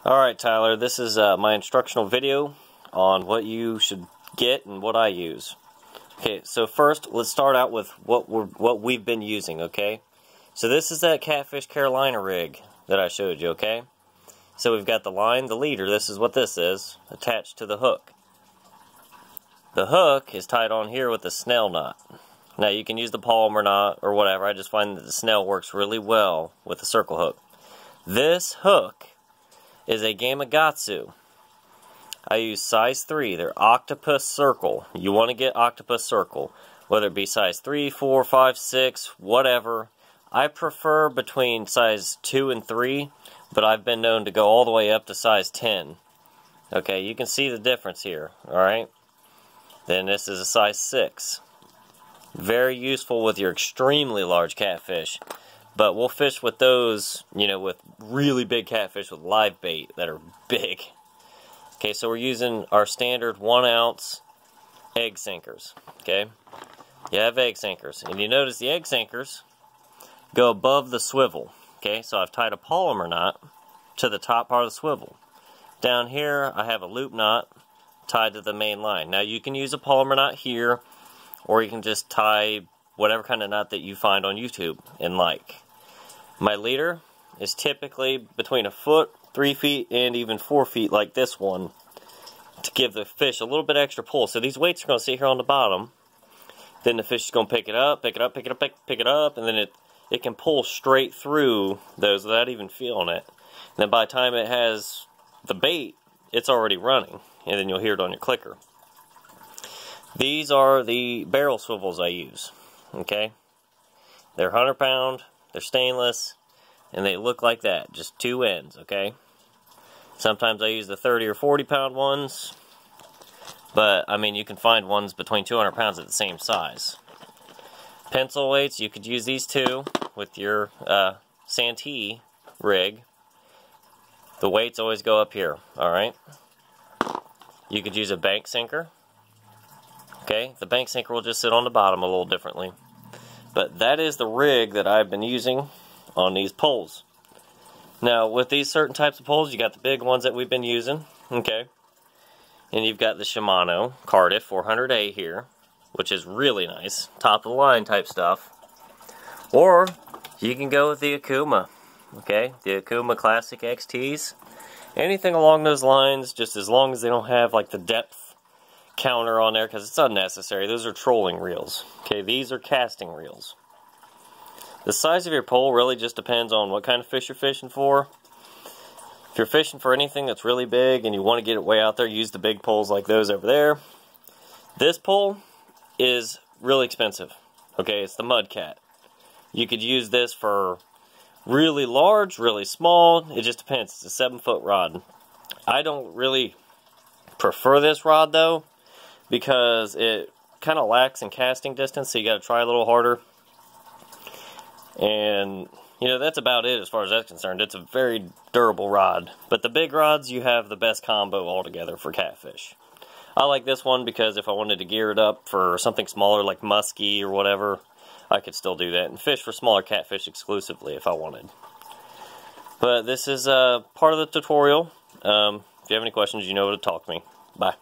Alright Tyler, this is my instructional video on what you should get and what I use. Okay, so first let's start out with what we've been using, okay? So this is that Catfish Carolina rig that I showed you, okay? So we've got the line, the leader, this is what this is, attached to the hook. The hook is tied on here with the snell knot. Now you can use the Palmer knot or whatever, I just find that the snell works really well with the circle hook. This hook is a Gamakatsu. I use size 3. They're octopus circle. You want to get octopus circle, whether it be size 3, 4, 5, 6, whatever. I prefer between size 2 and 3, but I've been known to go all the way up to size 10. Okay, you can see the difference here, alright? Then this is a size 6. Very useful with your extremely large catfish. But we'll fish with those, you know, with really big catfish with live bait that are big. Okay, so we're using our standard 1 ounce egg sinkers. Okay, you have egg sinkers, and you notice the egg sinkers go above the swivel. Okay, so I've tied a polymer knot to the top part of the swivel. Down here, I have a loop knot tied to the main line. Now you can use a polymer knot here, or you can just tie whatever kind of knot that you find on YouTube and like. My leader is typically between a foot, 3 feet, and even 4 feet like this one to give the fish a little bit extra pull. So these weights are going to sit here on the bottom. Then the fish is going to pick it up, pick it up, pick it up, pick it up, and then it can pull straight through those without even feeling it. And then by the time it has the bait, it's already running, and then you'll hear it on your clicker. These are the barrel swivels I use. Okay, they're 100 pound. They're stainless, and they look like that, just 2 ends, okay? Sometimes I use the 30 or 40 pound ones, but, I mean, you can find ones between 200 pounds at the same size. Pencil weights, you could use these two with your Santee rig. The weights always go up here, alright? You could use a bank sinker. Okay, the bank sinker will just sit on the bottom a little differently. But that is the rig that I've been using on these poles. Now, with these certain types of poles, you got the big ones that we've been using, okay? And you've got the Shimano Cardiff 400A here, which is really nice, top of the line type stuff. Or you can go with the Akuma, okay? The Akuma Classic XTs. Anything along those lines, just as long as they don't have like the depth counter on there, because it's unnecessary. Those are trolling reels. Okay, these are casting reels. The size of your pole really just depends on what kind of fish you're fishing for. If you're fishing for anything that's really big and you want to get it way out there, use the big poles like those over there. This pole is really expensive. Okay, it's the Mudcat. You could use this for really large, really small. It just depends. It's a 7-foot rod. I don't really prefer this rod though, because it kind of lacks in casting distance, so you got to try a little harder. And, you know, that's about it as far as that's concerned. It's a very durable rod. But the big rods, you have the best combo altogether for catfish. I like this one because if I wanted to gear it up for something smaller like muskie or whatever, I could still do that and fish for smaller catfish exclusively if I wanted. But this is part of the tutorial. If you have any questions, you know where to talk to me. Bye.